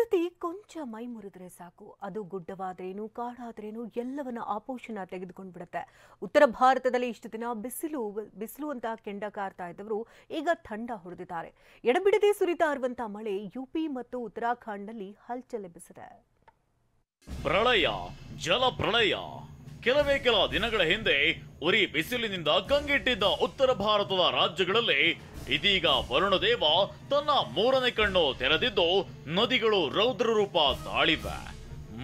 ಪ್ರಕೃತಿ ಕೊಂಚ ಮೈ ಮುರಿದ್ರೆ ಸಾಕು, ಅದು ಗುಡ್ಡವಾದ್ರೇನು ಕಾಡಾದ್ರೇನು ಎಲ್ಲವನ್ನ ಆಪೋಷಣ ತೆಗೆದುಕೊಂಡು ಬಿಡುತ್ತೆ. ಉತ್ತರ ಭಾರತದಲ್ಲಿ ಇಷ್ಟು ದಿನ ಬಿಸಿಲು ಅಂತ ಕೆಂಡ ಕಾರ್ತಾ ಇದ್ದವರು ಈಗ ಥಂಡ ಹೊಡೆದಿದ್ದಾರೆ. ಎಡಬಿಡದೆ ಸುರಿತಾ ಇರುವಂತ ಮಳೆ ಯುಪಿ ಮತ್ತು ಉತ್ತರಾಖಂಡ್ನಲ್ಲಿ ಹಲ್ಚಲೆಬ್ಬಿಸಿದೆ. ಪ್ರಳಯ, ಜಲ ಪ್ರಳಯ. ಕೆಲವೇ ಕೆಲ ದಿನಗಳ ಹಿಂದೆ ಉರಿ ಬಿಸಿಲಿನಿಂದ ಕಂಗೆಟ್ಟಿದ್ದ ಉತ್ತರ ಭಾರತದ ರಾಜ್ಯಗಳಲ್ಲಿ ಇದೀಗ ವರುಣದೇವ ತನ್ನ ಮೂರನೇ ಕಣ್ಣು ತೆರೆದಿದ್ದು ನದಿಗಳು ರೌದ್ರ ರೂಪ ತಾಳಿವೆ.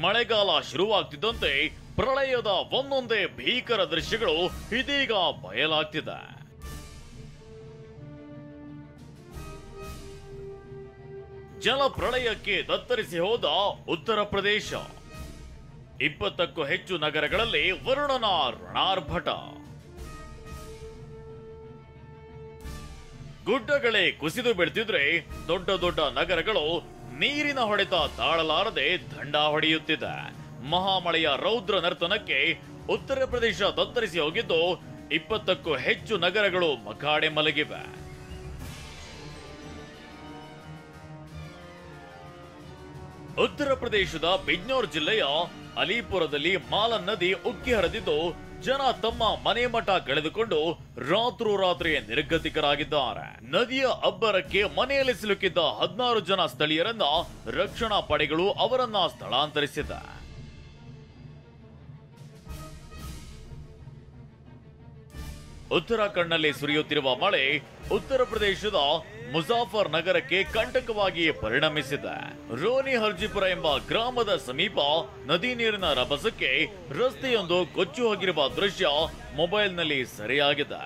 ಮಳೆಗಾಲ ಶುರುವಾಗ್ತಿದ್ದಂತೆ ಪ್ರಳಯದ ಒಂದೊಂದೇ ಭೀಕರ ದೃಶ್ಯಗಳು ಇದೀಗ ಬಯಲಾಗ್ತಿದೆ. ಜಲ ಪ್ರಳಯಕ್ಕೆ ತತ್ತರಿಸಿ ಹೋದ ಉತ್ತರ ಪ್ರದೇಶ. 20ಕ್ಕೂ ಹೆಚ್ಚು ನಗರಗಳಲ್ಲಿ ವರುಣನ ರಣಾರ್ಭಟ. ಗುಡ್ಡಗಳೇ ಕುಸಿದು ಬೀಳ್ತಿದ್ರೆ ದೊಡ್ಡ ದೊಡ್ಡ ನಗರಗಳು ನೀರಿನ ಹೊಡೆತ ತಾಳಲಾರದೆ ದಂಡ ಹೊಡೆಯುತ್ತಿದೆ. ಮಹಾಮಳೆಯ ರೌದ್ರ ನರ್ತನಕ್ಕೆ ಉತ್ತರ ಪ್ರದೇಶ ತತ್ತರಿಸಿ ಹೋಗಿದ್ದು 20ಕ್ಕೂ ಹೆಚ್ಚು ನಗರಗಳು ಮಕಾಡೆ ಮಲಗಿವೆ. ಉತ್ತರ ಪ್ರದೇಶದ ಬಿಜ್ನೋರ್ ಜಿಲ್ಲೆಯ ಅಲಿಪುರದಲ್ಲಿ ಮಾಲನ್ ನದಿ ಉಕ್ಕಿ ಹರಿದಿದ್ದು ಜನ ತಮ್ಮ ಮನೆ ಮಠ ಕಳೆದುಕೊಂಡು ರಾತ್ರೋರಾತ್ರಿ ನಿರ್ಗತಿಕರಾಗಿದ್ದಾರೆ. ನದಿಯ ಅಬ್ಬರಕ್ಕೆ ಮನೆಯಲ್ಲಿ ಸಿಲುಕಿದ್ದ 16 ಜನ ಸ್ಥಳೀಯರನ್ನ ರಕ್ಷಣಾ ಪಡೆಗಳು ಅವರನ್ನ ಸ್ಥಳಾಂತರಿಸಿದೆ. ಉತ್ತರಾಖಂಡ್ನಲ್ಲಿ ಸುರಿಯುತ್ತಿರುವ ಮಳೆ ಉತ್ತರ ಪ್ರದೇಶದ ಮುಜಾಫರ್ ನಗರಕ್ಕೆ ಕಂಟಕವಾಗಿ ಪರಿಣಮಿಸಿದೆ. ರೋನಿ ಹರ್ಜಿಪುರ ಎಂಬ ಗ್ರಾಮದ ಸಮೀಪ ನದಿ ನೀರಿನ ರಭಸಕ್ಕೆ ರಸ್ತೆಯೊಂದು ಕೊಚ್ಚಿ ಹೋಗಿರುವ ದೃಶ್ಯ ಮೊಬೈಲ್ನಲ್ಲಿ ಸೆರೆಯಾಗಿದೆ.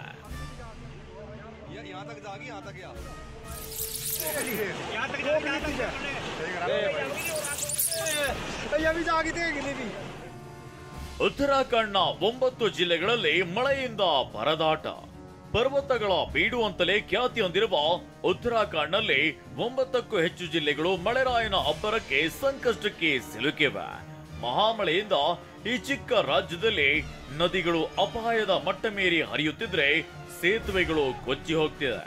ಉತ್ತರಾಖಂಡ್ನ 9 ಜಿಲ್ಲೆಗಳಲ್ಲಿ ಮಳೆಯಿಂದ ಪರದಾಟ. ಪರ್ವತಗಳ ಬೀಡು ಅಂತಲೇ ಖ್ಯಾತಿ ಹೊಂದಿರುವ ಉತ್ತರಾಖಂಡ್ನಲ್ಲಿ 9ಕ್ಕೂ ಹೆಚ್ಚು ಜಿಲ್ಲೆಗಳು ಮಳೆರಾಯನ ಅಬ್ಬರಕ್ಕೆ ಸಂಕಷ್ಟಕ್ಕೆ ಸಿಲುಕಿವೆ. ಮಹಾಮಳೆಯಿಂದ ಈ ಚಿಕ್ಕ ರಾಜ್ಯದಲ್ಲಿ ನದಿಗಳು ಅಪಾಯದ ಮಟ್ಟ ಮೀರಿ ಹರಿಯುತ್ತಿದ್ರೆ ಸೇತುವೆಗಳು ಕೊಚ್ಚಿ ಹೋಗ್ತಿದೆ.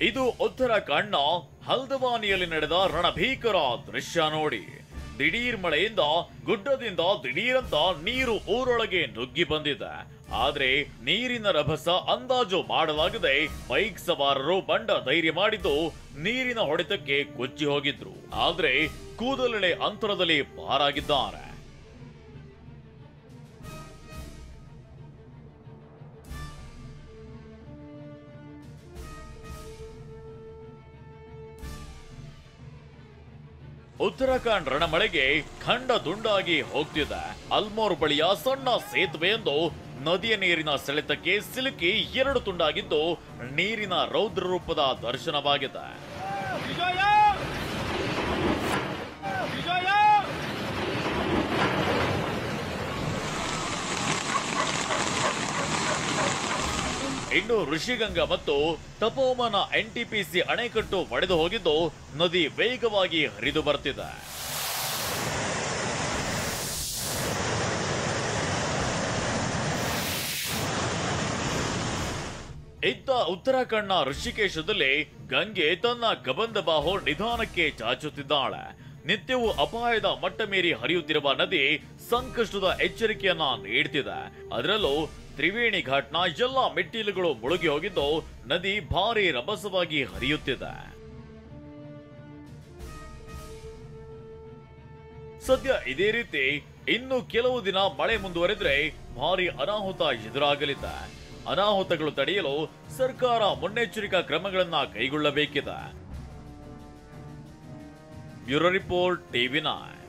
ಇದು ಉತ್ತರಾಖಂಡ್ನ ಹಲ್ದವಾನಿಯಲ್ಲಿ ನಡೆದ ರಣಭೀಕರ ದೃಶ್ಯ ನೋಡಿ. ದಿಢೀರ್ ಮಳೆಯಿಂದ ಗುಡ್ಡದಿಂದ ದಿಢೀರಂತ ನೀರು ಊರೊಳಗೆ ನುಗ್ಗಿ ಬಂದಿದೆ. ಆದ್ರೆ ನೀರಿನ ರಭಸ ಅಂದಾಜು ಮಾಡಲಾಗದೆ ಬೈಕ್ ಸವಾರರು ಬಂಡ ಧೈರ್ಯ ಮಾಡಿದ್ದು ನೀರಿನ ಹೊಡೆತಕ್ಕೆ ಕೊಚ್ಚಿ ಹೋಗಿದ್ರು. ಆದ್ರೆ ಕೂದಲೆಳೆ ಅಂತರದಲ್ಲಿ ಪಾರಾಗಿದ್ದಾರೆ. ಉತ್ತರಾಖಂಡ್ ರಣಮಳೆಗೆ ಖಂಡ ದುಂಡಾಗಿ ಹೋಗ್ತಿದೆ. ಅಲ್ಮೋರ್ ಬಳಿಯ ಸಣ್ಣ ಸೇತುವೆಯೊಂದು ನದಿಯ ನೀರಿನ ಸೆಳೆತಕ್ಕೆ ಸಿಲುಕಿ 2 ತುಂಡಾಗಿದ್ದು ನೀರಿನ ರೌದ್ರ ರೂಪದ ದರ್ಶನವಾಗಿದೆ. ಇನ್ನು ಋಷಿಗಂಗಾ ಮತ್ತು ತಪೋವನ NTPC ಅಣೆಕಟ್ಟು ಒಡೆದು ಹೋಗಿದ್ದು ನದಿ ವೇಗವಾಗಿ ಹರಿದು ಬರ್ತಿದೆ. ಇತ್ತ ಉತ್ತರಾಖಂಡ್ನ ಋಷಿಕೇಶದಲ್ಲಿ ಗಂಗೆ ತನ್ನ ಕಬಂದ ಬಾಹು ನಿಧಾನಕ್ಕೆ ಚಾಚುತ್ತಿದ್ದಾಳೆ. ನಿತ್ಯವೂ ಅಪಾಯದ ಮಟ್ಟ ಮೀರಿ ಹರಿಯುತ್ತಿರುವ ನದಿ ಸಂಕಷ್ಟದ ಎಚ್ಚರಿಕೆಯನ್ನ ನೀಡ್ತಿದೆ. ಅದರಲ್ಲೂ ತ್ರಿವೇಣಿ ಘಾಟ್ನ ಎಲ್ಲ ಮೆಟ್ಟಿಲುಗಳು ಮುಳುಗಿ ಹೋಗಿದ್ದು ನದಿ ಭಾರಿ ರಭಸವಾಗಿ ಹರಿಯುತ್ತಿದೆ. ಸದ್ಯ ಇದೇ ರೀತಿ ಇನ್ನು ಕೆಲವು ದಿನ ಮಳೆ ಮುಂದುವರೆದ್ರೆ ಭಾರಿ ಅನಾಹುತ ಎದುರಾಗಲಿದೆ. ಅನಾಹುತಗಳು ತಡೆಯಲು ಸರ್ಕಾರ ಮುನ್ನೆಚ್ಚರಿಕಾ ಕ್ರಮಗಳನ್ನ ಕೈಗೊಳ್ಳಬೇಕಿದೆ. Bureau report TV9.